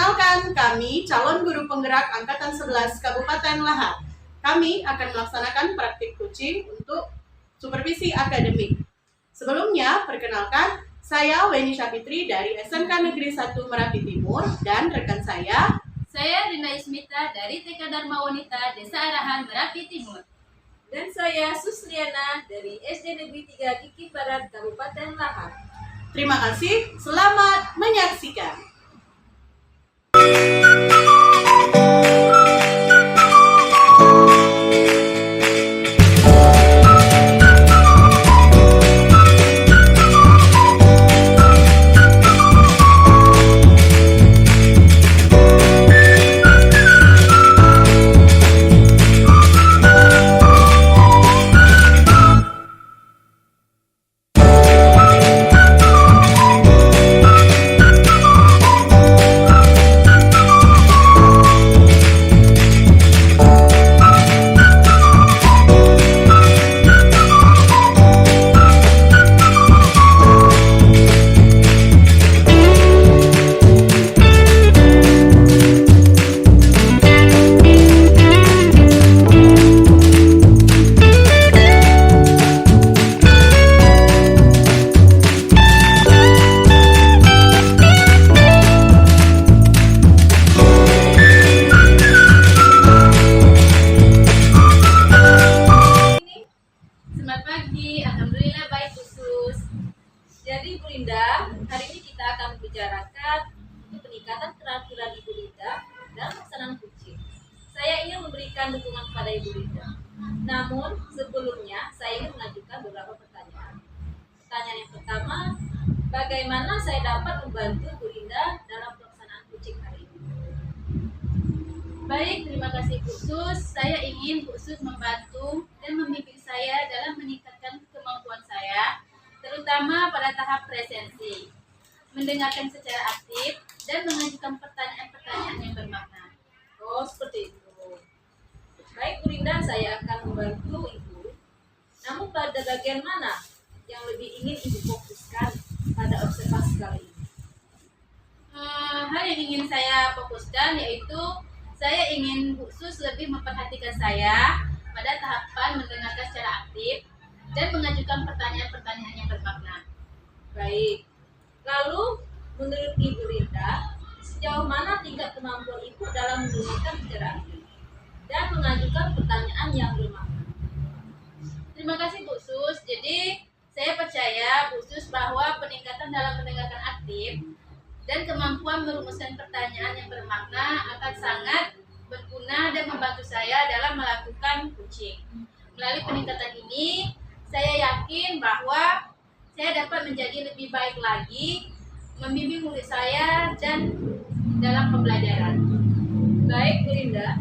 Perkenalkan, kami calon guru penggerak Angkatan 11 Kabupaten Lahat. Kami akan melaksanakan praktik coaching untuk supervisi akademik. Sebelumnya, perkenalkan, saya Weni Syafitri dari SMK Negeri 1 Merapi Timur dan rekan saya Rina Ismita dari TK Dharma Wanita Desa Arahan Merapi Timur. Dan saya Susliana dari SD Negeri 3 Kiki Barat Kabupaten Lahat. Terima kasih, selamat menyaksikan. Selamat pagi, alhamdulillah baik khusus. Jadi Bu Linda, hari ini kita akan membicarakan peningkatan keterampilan Ibu Linda dalam pelaksanaan coaching. Saya ingin memberikan dukungan kepada Ibu Linda. Namun sebelumnya saya ingin mengajukan beberapa pertanyaan. Pertanyaan yang pertama, bagaimana saya dapat membantu Bu Linda dalam pelaksanaan coaching hari ini? Baik, terima kasih khusus. Saya ingin khusus membantu dan membimbing saya dalam meningkatkan kemampuan saya, terutama pada tahap presensi, mendengarkan secara aktif, dan mengajukan pertanyaan-pertanyaan yang bermakna. Oh, seperti itu. Baik Bu Linda, saya akan membantu Ibu. Namun pada bagian mana yang lebih ingin Ibu fokuskan pada observasi kali ini? Hal yang ingin saya fokuskan yaitu saya ingin khusus lebih memperhatikan saya pada tahapan mendengarkan secara aktif dan mengajukan pertanyaan-pertanyaan yang bermakna. Baik. Lalu menurut Ibu Linda, sejauh mana tingkat kemampuan Ibu dalam mendengarkan secara aktif dan mengajukan pertanyaan yang bermakna? Terima kasih khusus. Jadi saya percaya khusus bahwa peningkatan dalam mendengarkan aktif dan kemampuan merumuskan pertanyaan yang bermakna akan sangat berguna dan membantu saya dalam melakukan coaching. Melalui peningkatan ini, saya yakin bahwa saya dapat menjadi lebih baik lagi, membimbing murid saya dan dalam pembelajaran. Baik Bu Linda,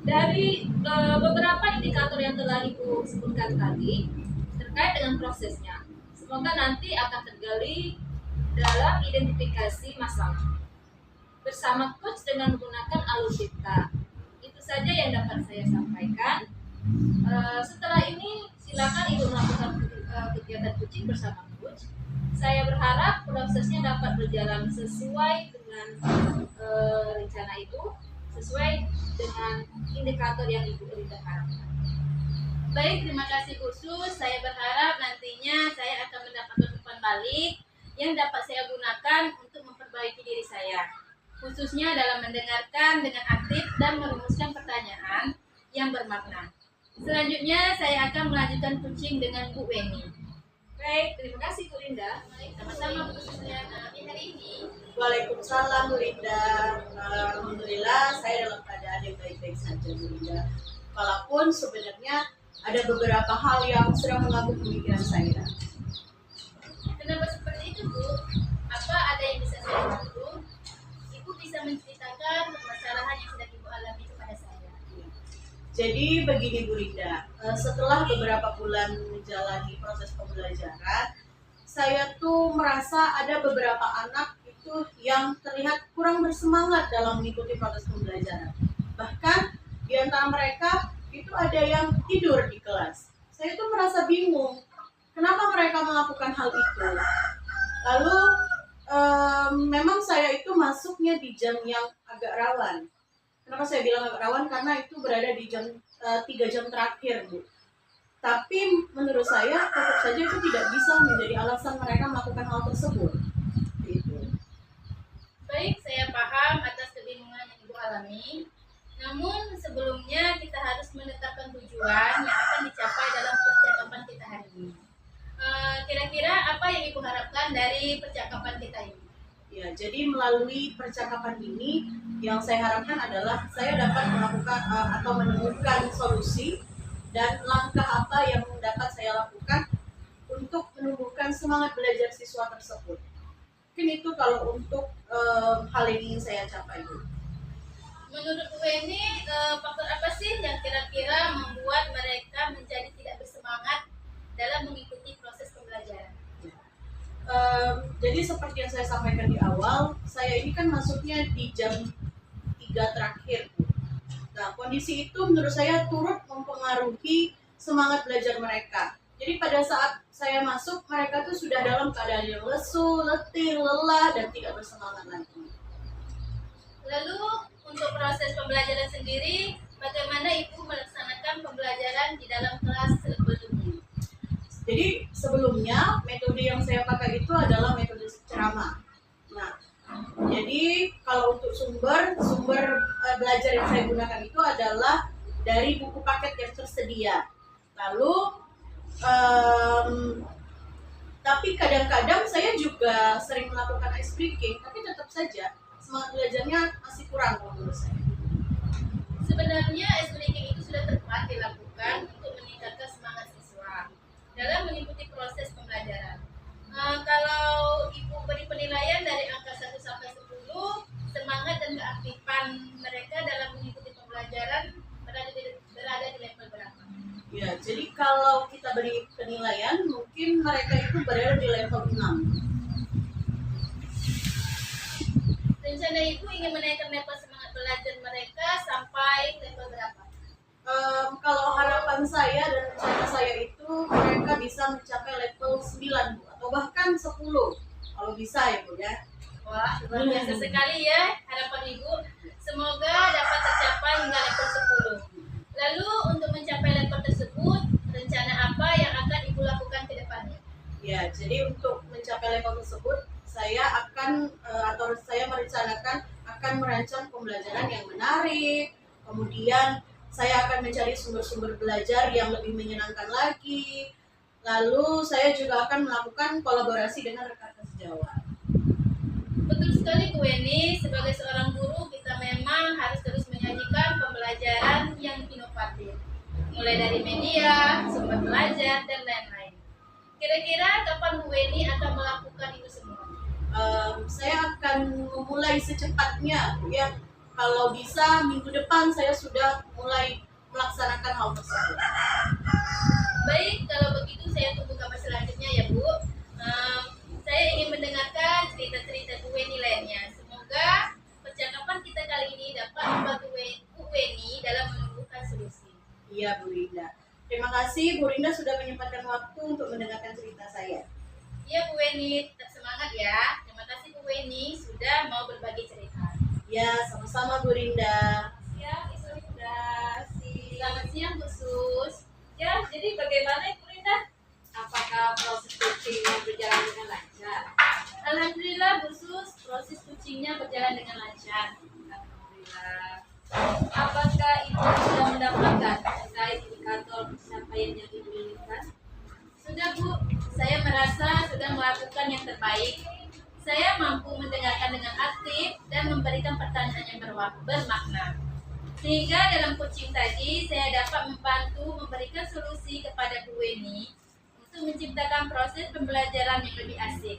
dari beberapa indikator yang telah Ibu sebutkan tadi terkait dengan prosesnya, semoga nanti akan tergali dalam identifikasi masalah bersama coach dengan menggunakan alusista. Itu saja yang dapat saya sampaikan. Setelah ini silakan Ibu melakukan kegiatan coaching bersama coach. Saya berharap prosesnya dapat berjalan sesuai dengan rencana itu, sesuai dengan indikator yang Ibu harapkan. Baik, terima kasih khusus. Saya berharap nantinya saya akan mendapatkan umpan balik yang dapat saya gunakan untuk memperbaiki diri saya, khususnya dalam mendengarkan dengan aktif dan merumuskan pertanyaan yang bermakna. Selanjutnya saya akan melanjutkan coaching dengan Bu Weni. Baik, terima kasih Bu Linda. Baik, sama-sama Bu Susliana. Hari ini Waalaikumsalam Bu Linda. Alhamdulillah saya dalam keadaan yang baik-baik saja Bu Linda. Walaupun sebenarnya ada beberapa hal yang sedang mengganggu pemikiran saya. kenapa seperti itu Bu? Apa ada yang bisa saya bantu? Ibu bisa menceritakan permasalahan yang sedang Ibu alami kepada saya. Jadi begini Bu Linda, setelah beberapa bulan menjalani proses pembelajaran, saya tuh merasa ada beberapa anak itu yang terlihat kurang bersemangat dalam mengikuti proses pembelajaran. Bahkan di antara mereka itu ada yang tidur di kelas. Saya tuh merasa bingung, kenapa mereka melakukan hal itu. Lalu memang saya itu masuknya di jam yang agak rawan. Kenapa saya bilang agak rawan? Karena itu berada di jam 3 jam terakhir, Bu. Tapi menurut saya tetap saja itu tidak bisa menjadi alasan mereka melakukan hal tersebut. Gitu. Baik, saya paham atas kebingungan yang Ibu alami. Namun sebelumnya kita harus menetapkan tujuan yang akan dicapai dalam percakapan kita hari ini. Kira-kira apa yang Ibu harapkan dari percakapan kita ini? Ya, jadi melalui percakapan ini yang saya harapkan adalah saya dapat melakukan atau menemukan solusi dan langkah apa yang dapat saya lakukan untuk menumbuhkan semangat belajar siswa tersebut. Mungkin itu kalau untuk hal ini ingin saya capai, Bu. Menurut Bu Weni, faktor apa sih yang kira-kira membuat mereka menjadi tidak bersemangat dalam mengikuti proses pembelajaran? Jadi seperti yang saya sampaikan di awal, saya ini kan masuknya di jam 3 terakhir. Nah, kondisi itu menurut saya turut mempengaruhi semangat belajar mereka. Jadi pada saat saya masuk, mereka tuh sudah dalam keadaan yang lesu, letih, lelah, dan tidak bersemangat lagi. Lalu untuk proses pembelajaran sendiri, bagaimana Ibu melaksanakan pembelajaran di dalam kelas sebelumnya? Jadi sebelumnya metode yang saya pakai itu adalah metode ceramah. Nah, jadi kalau untuk sumber belajar yang saya gunakan itu adalah dari buku paket yang tersedia. Lalu tapi kadang-kadang saya juga sering melakukan ice breaking, tapi tetap saja semangat belajarnya masih kurang menurut saya. Sebenarnya ice breaking itu sudah tepat dilakukan untuk meningkatkan semangat siswa dalam mengikuti proses pembelajaran. Kalau Ibu beri penilaian dari angka 1 sampai 10, semangat dan keaktifan mereka dalam mengikuti pembelajaran berada di level berapa? Ya, jadi kalau kita beri penilaian, mungkin mereka itu berada di level 6. Rencana Ibu ingin menaikkan level semangat belajar mereka sampai level berapa? Kalau harapan saya dan rencana saya itu mereka bisa mencapai level 9, Bu, atau bahkan 10 kalau bisa ya, Bu ya. Wah, luar biasa sekali ya harapan Ibu. Semoga dapat tercapai hingga level 10. Lalu untuk mencapai level tersebut, rencana apa yang akan Ibu lakukan ke depannya? Ya, jadi untuk mencapai level tersebut saya akan atau saya merencanakan akan merancang pembelajaran yang menarik. Kemudian saya akan mencari sumber-sumber belajar yang lebih menyenangkan lagi. Lalu saya juga akan melakukan kolaborasi dengan rekan-rekan sejawat. Betul sekali Bu Weni, sebagai seorang guru kita memang harus terus menyajikan pembelajaran yang inovatif. Mulai dari media, sumber belajar, dan lain-lain. Kira-kira kapan Bu Weni akan melakukan itu semua? Saya akan memulai secepatnya, ya. Kalau bisa minggu depan saya sudah mulai melaksanakan hal tersebut. Baik, kalau begitu saya tunggu kabar selanjutnya ya Bu. Saya ingin mendengarkan cerita-cerita Bu Weni lainnya. Semoga percakapan kita kali ini dapat membantu Bu Weni dalam menemukan solusi. Iya, Bu Rinda. Terima kasih Bu Rinda sudah menyempatkan waktu untuk mendengarkan cerita saya. Iya Bu Weni, tetap semangat ya. Terima kasih Bu Weni sudah mau berbagi cerita. Ya, sama-sama Bu Rinda. Siap, Ibu Rinda. Selamat siang Bu Sus. Ya, jadi bagaimana Ibu Rinda? Apakah proses coachingnya berjalan dengan lancar? Alhamdulillah Bu Sus, proses coachingnya berjalan dengan lancar. Alhamdulillah. Apakah Ibu sudah mendapatkan terkait indikator pencapaian yang Ibu inginkan? Sudah Bu, saya merasa sudah melakukan yang terbaik. Saya mampu mendengarkan dengan aktif dan memberikan pertanyaan yang bermakna. Sehingga dalam coaching tadi, saya dapat membantu memberikan solusi kepada Bu Weni untuk menciptakan proses pembelajaran yang lebih asik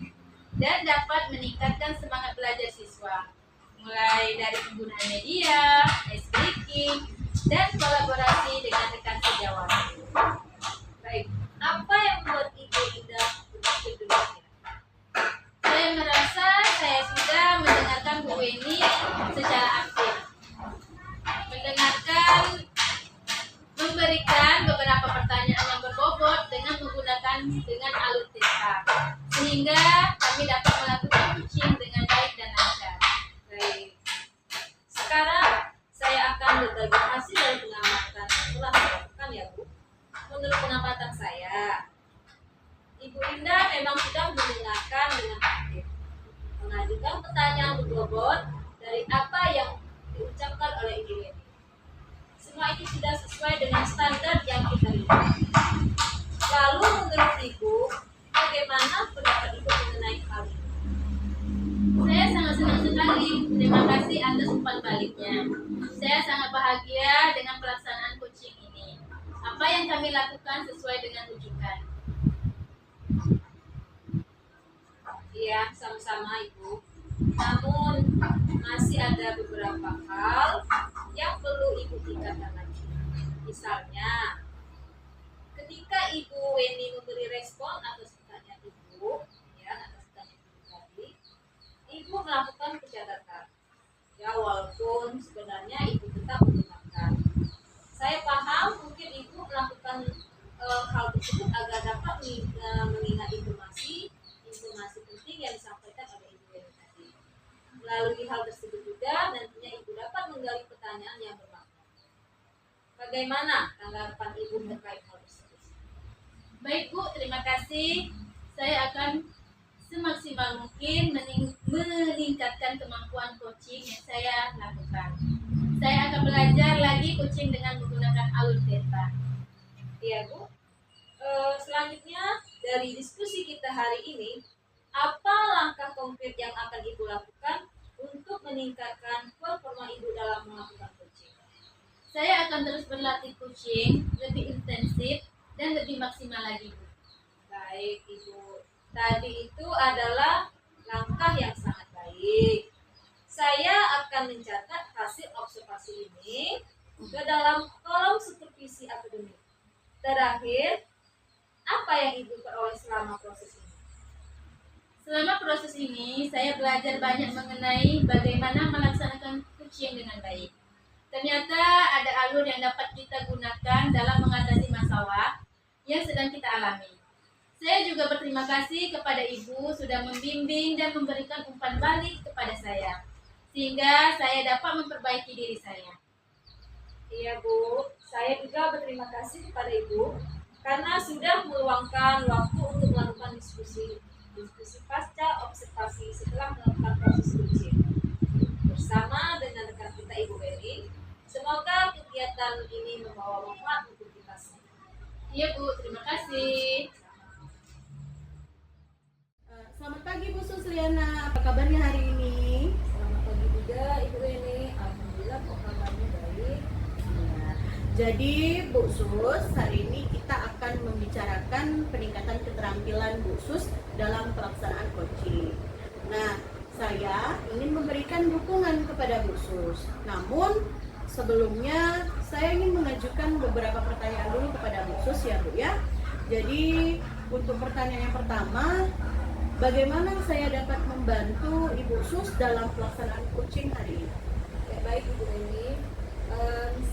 dan dapat meningkatkan semangat belajar siswa. Mulai dari penggunaan media, ice breaking, dan kolaborasi dengan rekan sejawat. Baik, apa yang membuat Ibu Rinda begitu demikian? Saya merasa saya sudah mendengarkan Bu Weni secara aktif. Memberikan beberapa pertanyaan yang berbobot dengan menggunakan alur cerita. Sehingga kami dapat melakukan coaching Ibu Indah memang sudah mendengarkan dengan aktif, mengajukan pertanyaan berbobot dari apa yang diucapkan oleh Ibu Weni. Semua ini sudah sesuai dengan standar yang kita lihat. Lalu menurut Ibu, bagaimana pendapat Ibu mengenai hal ini? Saya sangat senang sekali. Terima kasih atas umpan baliknya. Saya sangat bahagia dengan pelaksanaan coaching ini. Apa yang kami lakukan sesuai dengan rujukan. Iya, sama-sama Ibu. Namun masih ada beberapa hal yang perlu Ibu tingkatkan lagi. Misalnya, ketika Ibu Weni memberi respon atas pertanyaan Ibu, atas pertanyaan Ibu tadi, Ibu melakukan pencatatan. Ya, walaupun sebenarnya Ibu tetap menggunakan. Saya paham mungkin Ibu melakukan hal tersebut agar dapat mengingat informasi penting yang disampaikan oleh Ibu Weni tadi. Melalui hal tersebut juga nantinya Ibu dapat menggali pertanyaan yang bermakna. Bagaimana tanggapan Ibu terkait hal tersebut? Baik Bu, terima kasih. Saya akan semaksimal mungkin meningkatkan kemampuan coaching yang saya lakukan. Saya akan belajar lagi coaching dengan menggunakan alur theta. Iya Bu. Selanjutnya dari diskusi kita hari ini, apa langkah konkret yang akan Ibu lakukan untuk meningkatkan performa Ibu dalam melakukan coaching? Saya akan terus berlatih coaching lebih intensif dan lebih maksimal lagi Bu. Baik Ibu, tadi itu adalah langkah yang sangat baik. Saya akan mencatat hasil observasi ini ke dalam kolom supervisi akademik. Terakhir, apa yang Ibu peroleh selama proses ini? Selama proses ini, saya belajar banyak mengenai bagaimana melaksanakan coaching dengan baik. Ternyata ada alur yang dapat kita gunakan dalam mengatasi masalah yang sedang kita alami. Saya juga berterima kasih kepada Ibu sudah membimbing dan memberikan umpan balik kepada saya, sehingga saya dapat memperbaiki diri saya. Iya Bu, saya juga berterima kasih kepada Ibu karena sudah meluangkan waktu untuk melakukan diskusi pasca observasi setelah melakukan proses coaching bersama dengan rekan kita Ibu Weni. Semoga kegiatan ini membawa manfaat untuk kita semua. Iya Bu, terima kasih. Selamat pagi Bu Susliana, apa kabarnya hari ini? Selamat pagi juga Ibu Weni. Alhamdulillah kok kabarnya baik. Jadi Bu Sus, hari ini kita akan membicarakan peningkatan keterampilan Bu Sus dalam pelaksanaan coaching. Nah, saya ingin memberikan dukungan kepada Bu Sus. Namun, sebelumnya saya ingin mengajukan beberapa pertanyaan dulu kepada Bu Sus ya Bu ya. Jadi, untuk pertanyaan yang pertama, bagaimana saya dapat membantu Ibu Sus dalam pelaksanaan coaching hari ini? Ya, baik Ibu Weni.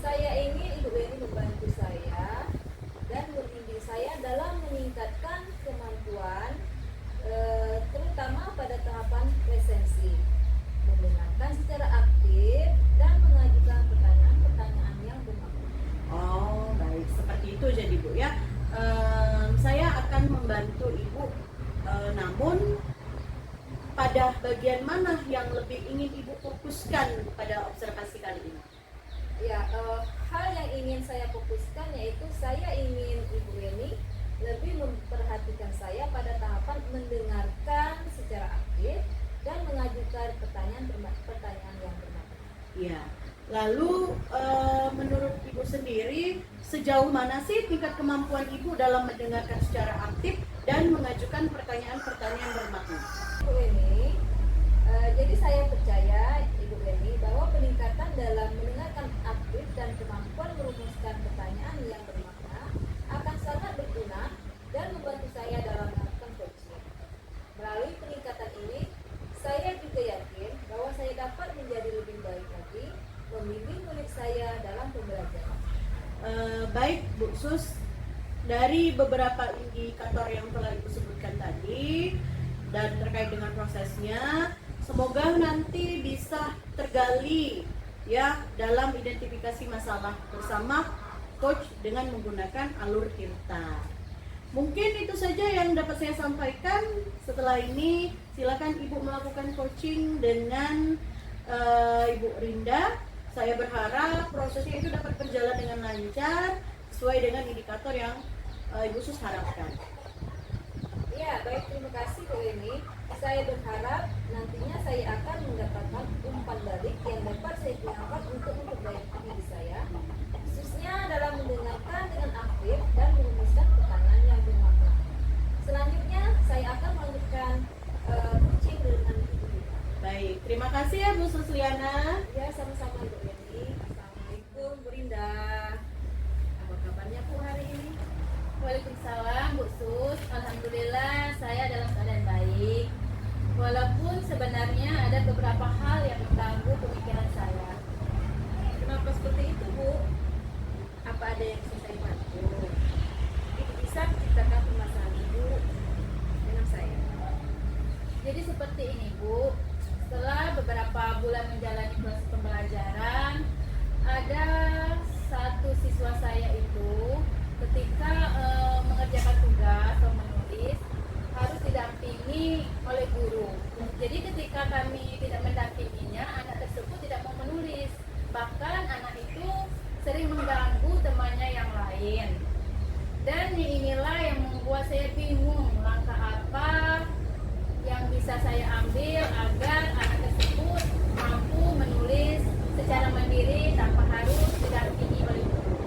Saya ingin Ibu Weni membantu saya dan membimbing saya dalam meningkatkan kemampuan terutama pada tahapan presensi, mendengarkan secara aktif dan mengajukan pertanyaan-pertanyaan yang bermakna. Oh, baik, seperti itu jadi Bu ya. Saya akan membantu Ibu, namun pada bagian mana yang lebih ingin Ibu fokuskan pada observasi kali ini? Ya, hal yang ingin saya fokuskan yaitu saya ingin Ibu Weni lebih memperhatikan saya pada tahapan mendengarkan secara aktif dan mengajukan pertanyaan yang bermakna. Ya, lalu menurut Ibu sendiri sejauh mana sih tingkat kemampuan Ibu dalam mendengarkan secara aktif dan mengajukan pertanyaan-pertanyaan bermakna? Ibu Weni, jadi saya percaya Ibu Weni bahwa peningkatan dalam mendengarkan aktif dan kemampuan merumuskan pertanyaan yang bermakna akan sangat berguna dan membantu saya dalam melakukan coaching. Melalui peningkatan ini, saya juga yakin bahwa saya dapat menjadi lebih baik lagi membimbing murid saya dalam pembelajaran. Baik Bu Sus, dari beberapa indikator yang telah Ibu sebutkan tadi dan terkait dengan prosesnya, semoga nanti bisa tergali ya dalam identifikasi masalah bersama coach dengan menggunakan alur tirta. Mungkin itu saja yang dapat saya sampaikan. Setelah ini silakan Ibu melakukan coaching dengan Ibu Rinda. Saya berharap prosesnya itu dapat berjalan dengan lancar sesuai dengan indikator yang Ibu Sus harapkan. Ya, baik, terima kasih Bu Eni. Saya berharap nantinya saya akan mendapatkan umpan balik yang dapat saya gunakan untuk memperbaiki diri saya, khususnya dalam mendengarkan dengan aktif dan merumuskan pertanyaan yang bermakna. Selanjutnya, saya akan melanjutkan coaching dengan Ibu Rita. Baik, terima kasih ya Bu Susliana. Ya, sama-sama Bu Eni. Assalamualaikum Bu Rinda. Apa kabarnya Bu hari ini? Waalaikumsalam Bu Sus, alhamdulillah saya dalam keadaan baik. Walaupun sebenarnya ada beberapa hal yang mengganggu pemikiran saya. Kenapa seperti itu Bu? Apa ada yang bisa saya bantu? Ibu bisa menceritakan permasalahan Ibu dengan saya. Jadi seperti ini Bu, setelah beberapa bulan menjalani proses pembelajaran, ada satu siswa saya itu ketika mengerjakan tugas atau menulis harus didampingi oleh guru. Jadi ketika kami tidak mendampinginya, anak tersebut tidak mau menulis. Bahkan anak itu sering mengganggu temannya yang lain. Dan inilah yang membuat saya bingung langkah apa yang bisa saya ambil agar anak tersebut mampu menulis secara mandiri tanpa harus didampingi oleh guru.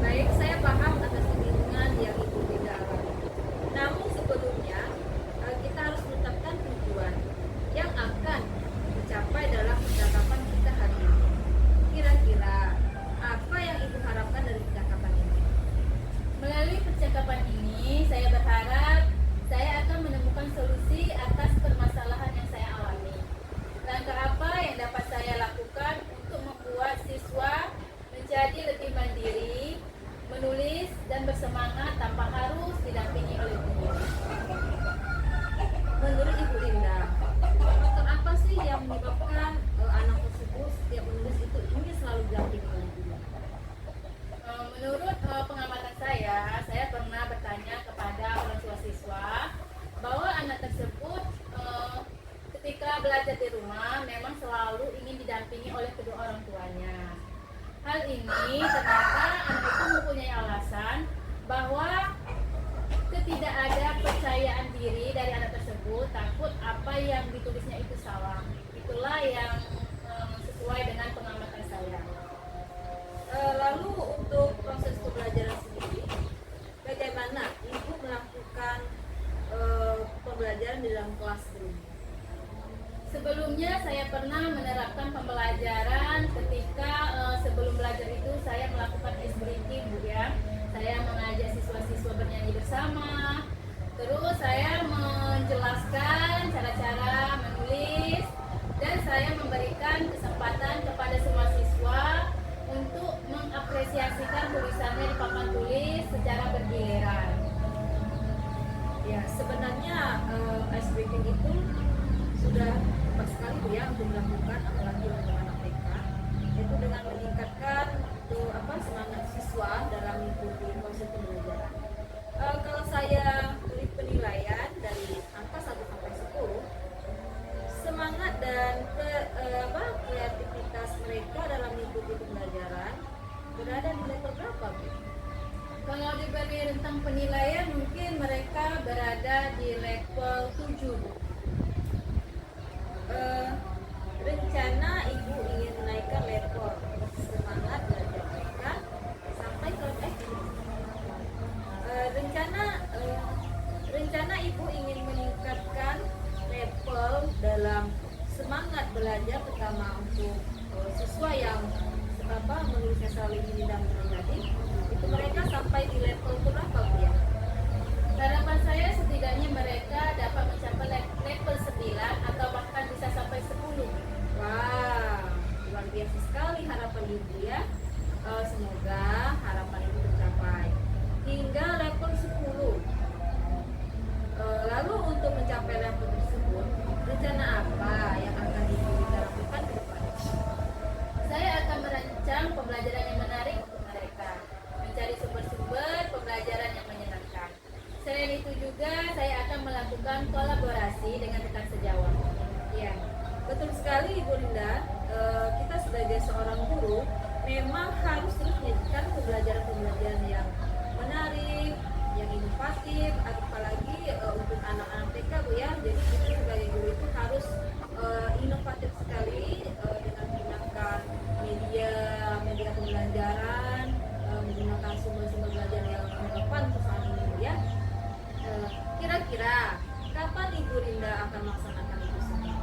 Baik, saya paham atas kebingungan yang Ibu Rida alami. Namun sebelumnya, kita harus menetapkan tujuan yang akan dicapai dalam percakapan kita hari ini. Kira-kira apa yang Ibu harapkan dari percakapan ini? Melalui percakapan ini, saya berharap saya akan menemukan solusi atas permasalahan yang saya alami. Langkah apa yang dapat saya lakukan untuk membuat siswa menjadi lebih mandiri, menulis dan bersemangat tanpa harus didampingi oleh guru. Menurut Ibu Rinda, faktor apa sih yang menyebabkan anak tersebut setiap menulis itu ingin selalu didampingi oleh guru? Menurut pengamatan saya pernah bertanya kepada orang tua siswa bahwa anak tersebut ketika belajar di rumah memang selalu ingin didampingi oleh kedua orang tuanya. Hal ini ternyata anak itu mempunyai alasan bahwa tidak ada percayaan diri dari anak tersebut, takut apa yang ditulisnya itu salah. Itulah yang sesuai dengan pengamatan saya. Lalu untuk proses pembelajaran sendiri, bagaimana Ibu melakukan pembelajaran di dalam kelas sebelumnya? Sebelumnya saya pernah menerapkan pembelajaran ketika sebelum belajar itu saya melakukan ice breaking Bu ya. Saya mengajak siswa-siswa bernyanyi bersama. Terus saya menjelaskan cara-cara menulis dan saya memberikan kesempatan kepada semua siswa untuk mengapresiasikan tulisannya di papan tulis secara bergiliran. Ya, sebenarnya ice breaking itu sudah tepat sekali Bu ya untuk dilakukan apalagi untuk anak TK, yaitu dengan meningkatkan semangat siswa dalam mengikuti proses pembelajaran. Kalau saya beri penilaian dari angka 1 sampai 10, semangat dan kreativitas mereka dalam mengikuti pembelajaran berada di level berapa Bu? Kalau diberi rentang penilaian mungkin mereka berada di level 7 Bu. Rencana Ibu ingin menaikkan level semangat belajar mereka sampai ke rencana Ibu ingin meningkatkan level dalam semangat belajar, terutama untuk siswa yang menulisnya selalu ini dan menjadi itu mereka sampai di level berapa Bu ya? Harapan saya setidaknya mereka dapat mencapai level 9 atau bahkan bisa sampai 10. Wah, luar biasa sekali harapan Ibu ya. Semoga harapan Ibu tercapai hingga level 10. Lalu untuk mencapai level tersebut, rencana apa yang akan Ibu lakukan ke depan? Saya akan merancang pembelajaran yang menarik untuk mereka, mencari sumber-sumber pembelajaran itu juga saya akan melakukan kolaborasi dengan rekan sejawat. Ya, betul sekali Ibu Rinda. Kita sebagai seorang guru memang harus terus menyajikan pembelajaran-pembelajaran yang menarik, yang inovatif, apalagi untuk anak-anak TK Bu ya. Jadi kita sebagai guru itu harus inovatif sekali dengan menggunakan media pembelajaran, menggunakan sumber-sumber belajar yang relevan untuk saat ini Bu ya. Kira-kira kapan Ibu Rinda akan melaksanakan itu semua?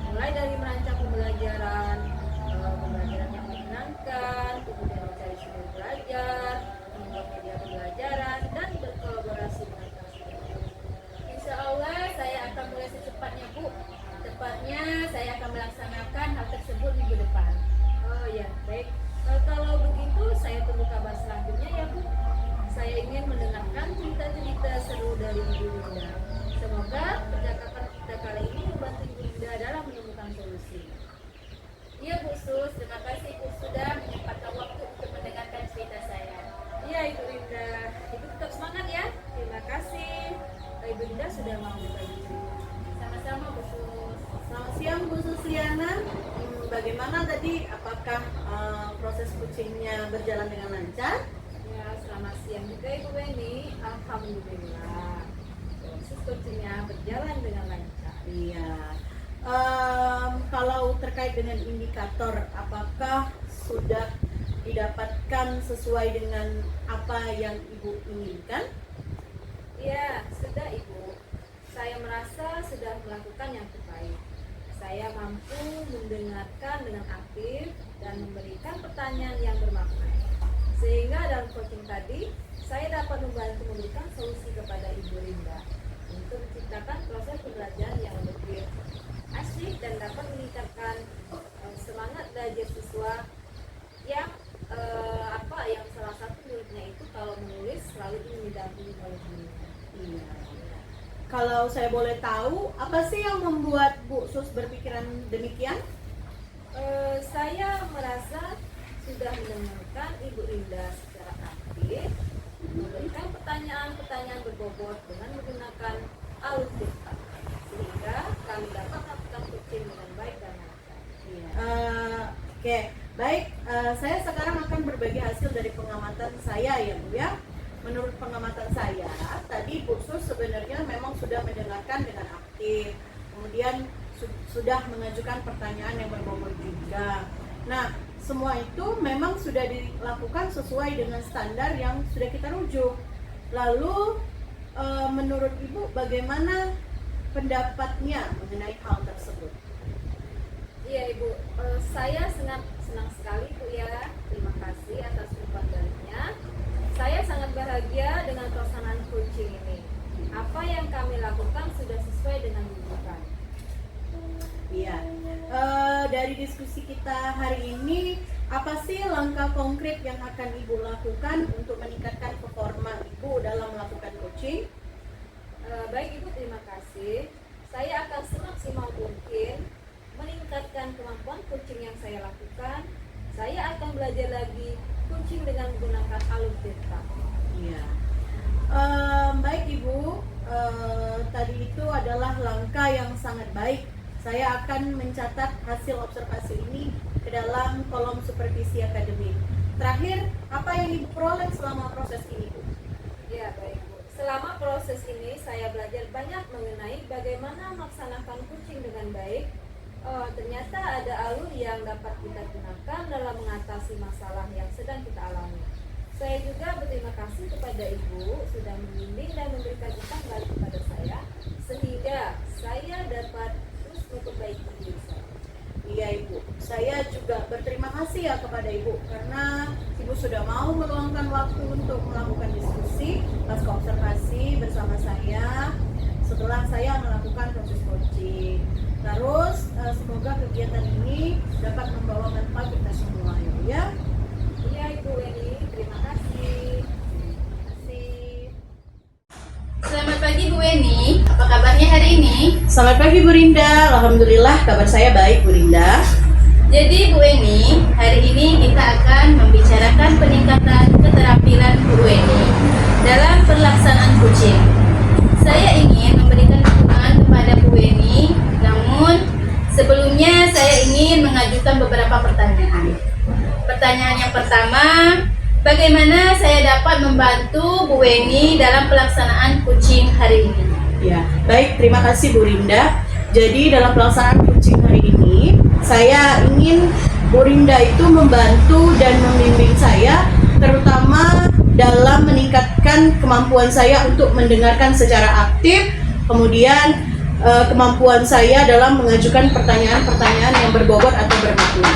Mulai dari merancang pembelajaran yang menyenangkan, kemudian mencari sumber belajar, membuat media pembelajaran, dan berkolaborasi dengan kelas. Insya Allah saya akan mulai secepatnya Bu. Tepatnya saya akan melaksanakan hal tersebut minggu depan. Oh ya, baik. Kalau begitu saya tunggu kabar selanjutnya ya Bu. Saya ingin mendengarkan cerita-cerita seru dari Ibu Rinda. Semoga percakapan kita kali ini membantu Ibu Rinda dalam menemukan solusi. Iya Bu Sus, terima kasih Bu sudah menyempatkan waktu untuk mendengarkan cerita saya. Iya Ibu Rinda, Ibu tetap semangat ya. Terima kasih Ibu Rinda sudah mau berbagi cerita. Sama-sama Bu Sus. Selamat siang Bu Susiana. Bagaimana tadi? Apakah proses coachingnya berjalan dengan lancar? Ya, selamat siang juga Ibu Weni. Alhamdulillah, proses coachingnya berjalan dengan lancar. Iya. Kalau terkait dengan indikator, apakah sudah didapatkan sesuai dengan apa yang Ibu inginkan? Iya, sudah Ibu. Saya merasa sudah melakukan yang terbaik. Saya mampu mendengarkan dengan aktif dan memberikan pertanyaan yang bermakna. Sehingga dalam coaching tadi, saya dapat membantu memberikan solusi kepada Ibu Rinda untuk menciptakan proses pembelajaran yang lebih asik dan dapat meningkatkan semangat belajar siswa yang yang salah satu menurutnya itu kalau menulis selalu ingin didampingi oleh gurunya. Iya. Kalau saya boleh tahu, apa sih yang membuat Bu Sus berpikiran demikian? Saya merasa sudah mendengarkan Ibu Rinda secara aktif, memberikan pertanyaan-pertanyaan berbobot dengan menggunakan alur cerita, sehingga kami dapat melakukan coaching dengan baik dan lancar. Oke, baik. Saya sekarang akan berbagi hasil dari pengamatan saya ya Bu ya. Menurut pengamatan saya, tadi Bu Sus sebenarnya memang sudah mendengarkan dengan aktif, kemudian sudah mengajukan pertanyaan yang berbobot juga. Nah, semua itu memang sudah dilakukan sesuai dengan standar yang sudah kita rujuk. Lalu, menurut Ibu bagaimana pendapatnya mengenai hal tersebut? Iya Ibu, saya sangat senang sekali Bu ya. Terima kasih atas umpan baliknya. Saya sangat bahagia dengan pelaksanaan coaching ini. Apa yang kami lakukan sudah sesuai dengan rujukan. Iya. Dari diskusi kita hari ini, apa sih langkah konkret yang akan Ibu lakukan untuk meningkatkan performa Ibu dalam melakukan coaching? Baik Ibu, terima kasih. Saya akan semaksimal mungkin meningkatkan kemampuan coaching yang saya lakukan. Saya akan belajar lagi coaching dengan menggunakan alur cerita. Iya. Baik Ibu, tadi itu adalah langkah yang sangat baik. Saya akan mencatat hasil observasi ini ke dalam kolom supervisi akademik. Terakhir, apa yang Ibu peroleh selama proses ini Bu? Ya baik Bu. Selama proses ini saya belajar banyak mengenai bagaimana melaksanakan coaching dengan baik. Ternyata ada alur yang dapat kita gunakan dalam mengatasi masalah yang sedang kita alami. Saya juga berterima kasih kepada Ibu sudah membimbing dan memberikan umpan balik kepada saya, sehingga saya dapat terus memperbaiki diri saya. Iya Ibu, saya juga berterima kasih ya kepada Ibu karena Ibu sudah mau meluangkan waktu untuk melakukan diskusi pasca observasi bersama saya setelah saya melakukan proses coaching. Terus semoga kegiatan ini dapat membawa manfaat kita semua ya. Iya Ibu Weni, terima kasih. Terima kasih. Selamat pagi Bu Weni, apa kabarnya hari ini? Selamat pagi Bu Rinda, alhamdulillah kabar saya baik Bu Rinda. Jadi Bu Weni, hari ini kita akan membicarakan peningkatan keterampilan Bu Weni dalam pelaksanaan coaching. ingin mengajukan beberapa pertanyaan. Pertanyaan yang pertama, bagaimana saya dapat membantu Bu Weni dalam pelaksanaan coaching hari ini? Ya, baik, terima kasih Bu Rinda. Jadi dalam pelaksanaan coaching hari ini, saya ingin Bu Rinda itu membantu dan membimbing saya, terutama dalam meningkatkan kemampuan saya untuk mendengarkan secara aktif, kemudian kemampuan saya dalam mengajukan pertanyaan-pertanyaan yang berbobot atau bermakna.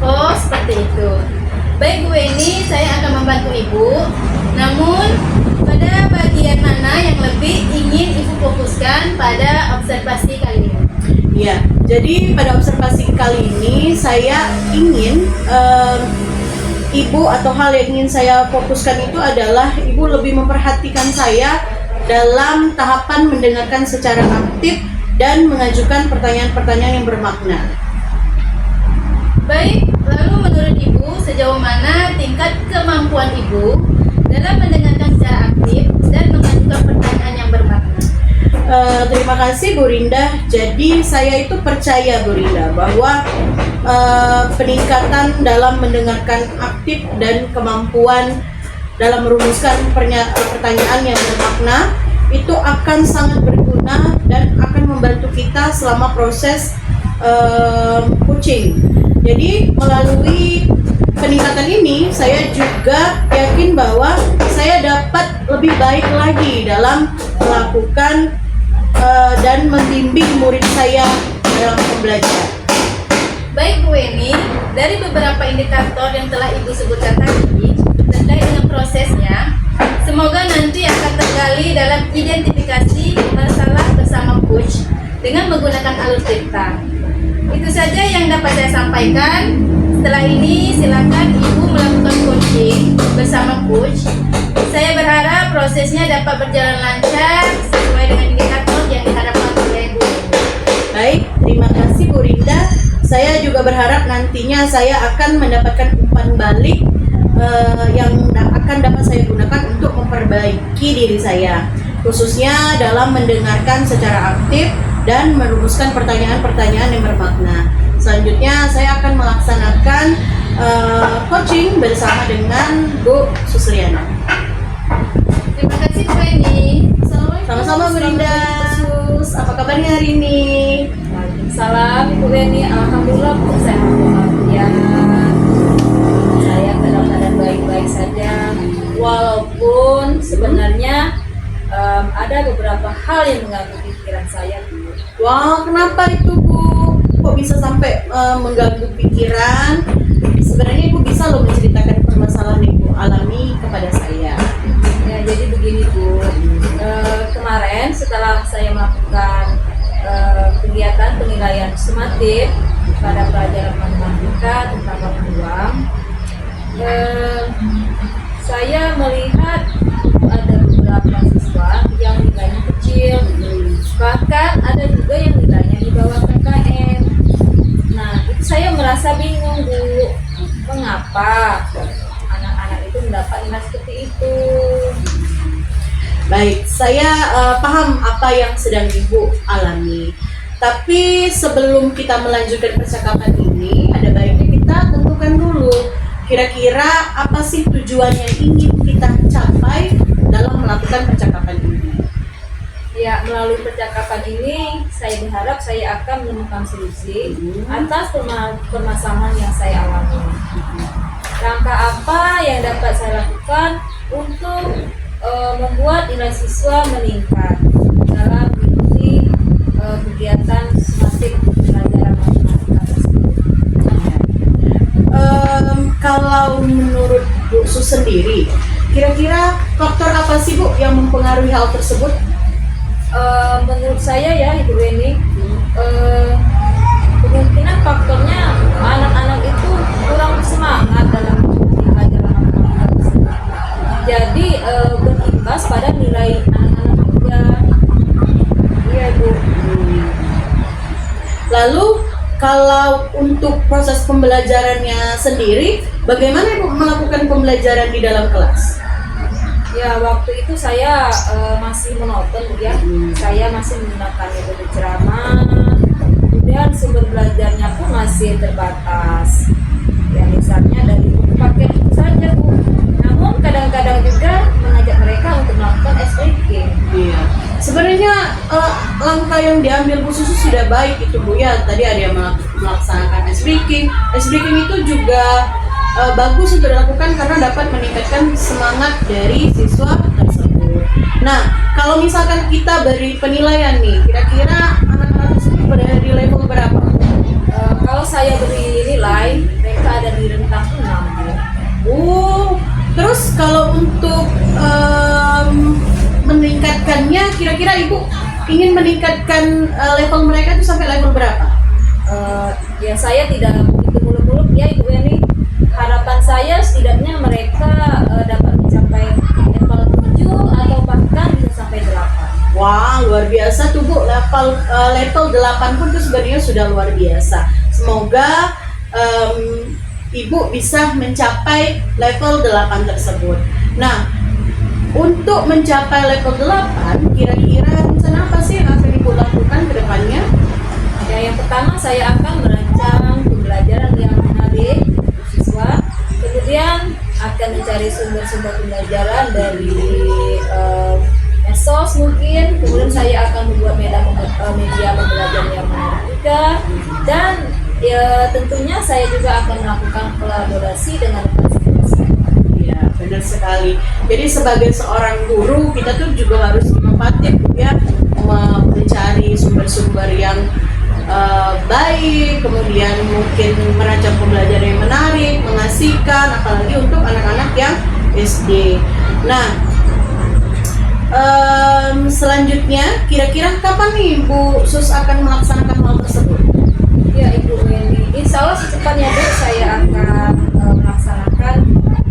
Oh, seperti itu. Baik Bu Weni, saya akan membantu Ibu. Namun, pada bagian mana yang lebih ingin Ibu fokuskan pada observasi kali ini? Ya, jadi pada observasi kali ini saya ingin Ibu atau hal yang ingin saya fokuskan itu adalah Ibu lebih memperhatikan saya dalam tahapan mendengarkan secara aktif dan mengajukan pertanyaan-pertanyaan yang bermakna. Baik, lalu menurut Ibu sejauh mana tingkat kemampuan Ibu dalam mendengarkan secara aktif dan mengajukan pertanyaan yang bermakna? Terima kasih Bu Rinda. Jadi saya itu percaya Bu Rinda bahwa peningkatan dalam mendengarkan aktif dan kemampuan dalam merumuskan pertanyaan yang bermakna itu akan sangat berguna dan akan membantu kita selama proses coaching. Jadi melalui peningkatan ini saya juga yakin bahwa saya dapat lebih baik lagi dalam melakukan dan membimbing murid saya dalam pembelajaran. Baik Bu Weni, dari beberapa indikator yang telah Ibu sebutkan tadi terkait dengan prosesnya, semoga nanti akan tergali dalam identifikasi masalah bersama coach dengan menggunakan alur cerita. Itu saja yang dapat saya sampaikan. Setelah ini silakan Ibu melakukan coaching bersama coach. Saya berharap prosesnya dapat berjalan lancar sesuai dengan indikator yang diharapkan oleh Bu. Baik, terima kasih Bu Rinda. Saya juga berharap nantinya saya akan mendapatkan umpan balik yang akan dapat saya gunakan untuk memperbaiki diri saya, khususnya dalam mendengarkan secara aktif dan merumuskan pertanyaan-pertanyaan yang bermakna. Selanjutnya saya akan melaksanakan coaching bersama dengan Bu Susriana. Terima kasih Bu Weni. Sama-sama Bu Rinda. Sus, apa kabarnya hari ini? Waalaikumsalam Ibu Weni, alhamdulillah Bu, sehat walafiat. Saya dalam keadaan baik-baik saja. Walaupun sebenarnya ada beberapa hal yang mengganggu pikiran saya Bu. Wah, kenapa itu Bu? Kok bisa sampai mengganggu pikiran? Sebenarnya Ibu bisa loh menceritakan permasalahan yang Ibu alami kepada saya. Ya, jadi begini Bu, kemarin setelah saya melakukan kegiatan penilaian sumatif pada pelajaran matematika tentang waktu luang, saya melihat ada beberapa siswa yang nilainya kecil, bahkan ada juga yang nilainya di bawah KKM. Nah, itu saya merasa bingung Bu, mengapa anak-anak itu mendapat nilai seperti itu. Baik, saya paham apa yang sedang Ibu alami. Tapi sebelum kita melanjutkan percakapan ini, ada baiknya kita tentukan dulu kira-kira apa sih tujuan yang ingin kita capai dalam melakukan percakapan ini. Ya, melalui percakapan ini saya berharap saya akan menemukan solusi atas permasalahan yang saya alami. Langkah apa yang dapat saya lakukan untuk membuat nilai siswa meningkat dalam mengikuti kegiatan sumatif pelajaran matematika tersebut. Kalau menurut Bu Sus sendiri, kira-kira faktor apa sih Bu yang mempengaruhi hal tersebut? Menurut saya ya Ibu Weni, kemungkinan faktornya anak-anak itu kurang semangat dalam pelajaran matematika tersebut. Jadi berimbas pada nilai anak-anak juga. Iya Bu. Lalu kalau untuk proses pembelajarannya sendiri, bagaimana Ibu melakukan pembelajaran di dalam kelas? Ya, waktu itu saya masih monoton ya. Saya masih menggunakan metode ceramah, kemudian sumber belajarnya pun masih terbatas. Ya misalnya dari buku paket itu saja Bu. Namun kadang-kadang juga mengajak mereka untuk melakukan SPK. Iya. Sebenarnya langkah yang diambil Bu Susu sudah baik itu Bu ya. Tadi ada yang melaksanakan ice breaking. Ice breaking itu juga bagus untuk dilakukan karena dapat meningkatkan semangat dari siswa tersebut. Nah, kalau misalkan kita beri penilaian nih, kira-kira anak-anak tersebut berada di level berapa? Kalau saya beri nilai, mereka ada di rentang 6 Bu. Terus kalau untuk meningkatkannya, kira-kira Ibu ingin meningkatkan level mereka itu sampai level berapa? Ya saya tidak begitu muluk-muluk ya Ibu Yani. Harapan saya setidaknya mereka dapat mencapai level 7 atau bahkan bisa sampai 8. Wah, luar biasa tuh Bu. Level 8 pun itu sebenarnya sudah luar biasa. Semoga Ibu bisa mencapai level 8 tersebut. Nah, untuk mencapai level 8, kira-kira rencana apa sih yang akan Ibu lakukan ke depannya? Ya, yang pertama saya akan merancang pembelajaran yang menarik untuk siswa. Kemudian akan mencari sumber-sumber pembelajaran dari medsos mungkin. Kemudian saya akan membuat media pembelajaran yang menarik juga. Dan ya tentunya saya juga akan melakukan kolaborasi dengan instansi. Ya, benar sekali. Jadi sebagai seorang guru, kita tuh juga harus inovatif ya, mencari sumber-sumber yang baik, kemudian mungkin merancang pembelajaran yang menarik, mengasihkan, apalagi untuk anak-anak yang SD. Nah, selanjutnya, kira-kira kapan nih Bu Sus akan melaksanakan hal tersebut? Ya Ibu Weni, insya Allah secepatnya Bu saya akan melaksanakan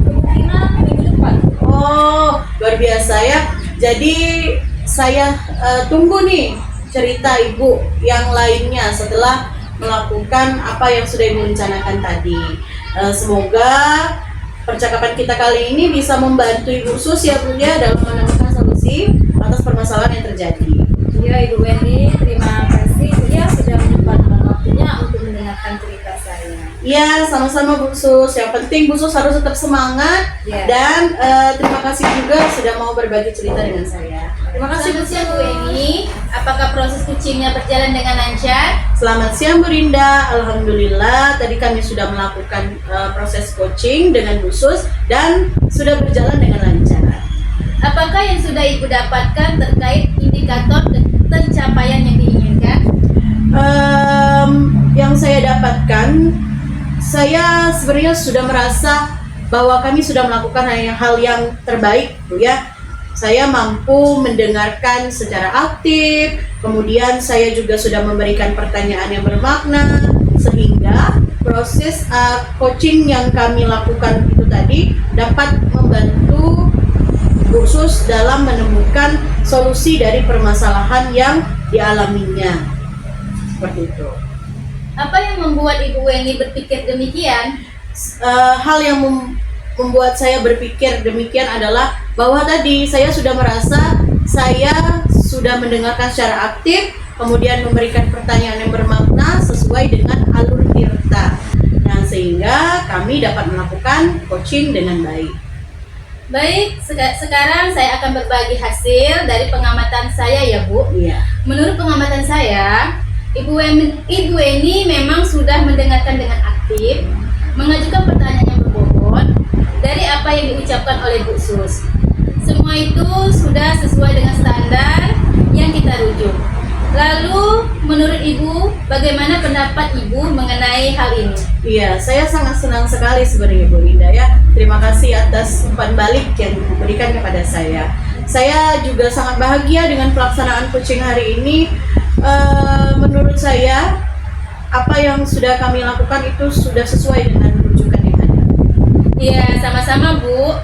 kemungkinan minggu depan. Oh, luar biasa ya. Jadi saya tunggu nih cerita Ibu yang lainnya setelah melakukan apa yang sudah Ibu rencanakan tadi. Semoga percakapan kita kali ini bisa membantu Ibu Sus ya Bu ya dalam menemukan solusi atas permasalahan yang terjadi. Ya Ibu Weni, terima kasih ya sudah menyempatkan waktunya untuk mendengarkan cerita saya. Ya, sama-sama Bu Sus. Yang penting Bu Sus harus tetap semangat dan terima kasih juga sudah mau berbagi cerita dengan saya. Terima kasih Bu Selamat siang Bu Sus. Eni. Apakah proses coachingnya berjalan dengan lancar? Selamat siang Bu Rinda. Alhamdulillah tadi kami sudah melakukan proses coaching dengan Bu Sus dan sudah berjalan dengan lancar. Apakah yang sudah Ibu dapatkan terkait indikator pencapaian yang diinginkan? Yang saya dapatkan, saya sebenarnya sudah merasa bahwa kami sudah melakukan hal yang terbaik Bu ya. Saya mampu mendengarkan secara aktif, kemudian saya juga sudah memberikan pertanyaan yang bermakna, sehingga proses coaching yang kami lakukan itu tadi dapat membantu khusus dalam menemukan solusi dari permasalahan yang dialaminya. Seperti itu. Apa yang membuat Ibu Weni berpikir demikian? Hal yang membuat saya berpikir demikian adalah bahwa tadi saya sudah merasa saya sudah mendengarkan secara aktif, kemudian memberikan pertanyaan yang bermakna sesuai dengan alur tirta. Nah, sehingga kami dapat melakukan coaching dengan baik. Baik, sekarang saya akan berbagi hasil dari pengamatan saya ya Bu. Iya. Menurut pengamatan saya, Ibu Weni memang sudah mendengarkan dengan aktif, mengajukan pertanyaan yang berbobot dari apa yang diucapkan oleh Bu Sus. Semua itu sudah sesuai dengan standar yang kita rujuk. Lalu, menurut Ibu, bagaimana pendapat Ibu mengenai hal ini? Iya, saya sangat senang sekali sebenarnya Bu Linda ya. Terima kasih atas umpan balik yang diberikan kepada saya. Saya juga sangat bahagia dengan pelaksanaan coaching hari ini. Menurut saya, apa yang sudah kami lakukan itu sudah sesuai dengan rujukan yang ada. Iya, sama-sama Bu.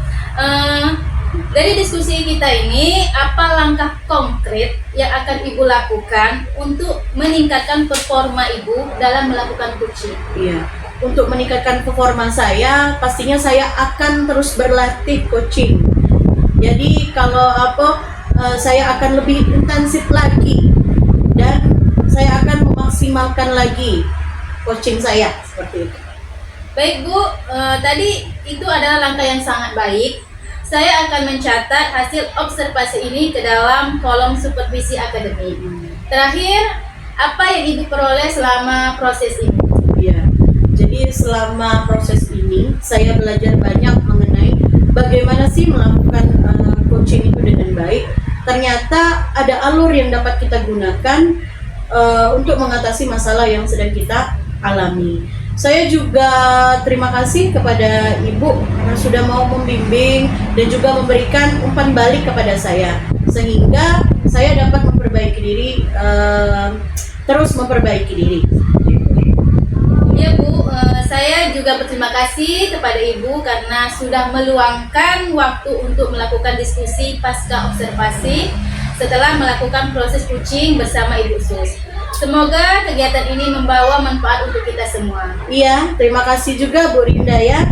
Dari diskusi kita ini, apa langkah konkret yang akan Ibu lakukan untuk meningkatkan performa Ibu dalam melakukan coaching? Iya, untuk meningkatkan performa saya, pastinya saya akan terus berlatih coaching. Jadi saya akan lebih intensif lagi dan saya akan memaksimalkan lagi coaching saya seperti itu. Baik Bu, tadi itu adalah langkah yang sangat baik. Saya akan mencatat hasil observasi ini ke dalam kolom supervisi akademik. Terakhir, apa yang Ibu peroleh selama proses ini? Ya, jadi selama proses ini saya belajar banyak mengenai bagaimana sih melakukan coaching itu dengan baik. Ternyata ada alur yang dapat kita gunakan untuk mengatasi masalah yang sedang kita alami. Saya juga terima kasih kepada Ibu karena sudah mau membimbing dan juga memberikan umpan balik kepada saya, sehingga saya dapat memperbaiki diri, terus memperbaiki diri. Ya Bu, saya juga berterima kasih kepada Ibu karena sudah meluangkan waktu untuk melakukan diskusi pasca observasi setelah melakukan proses coaching bersama Ibu Sus. Semoga kegiatan ini membawa manfaat untuk kita semua. Iya, terima kasih juga Bu Rinda ya.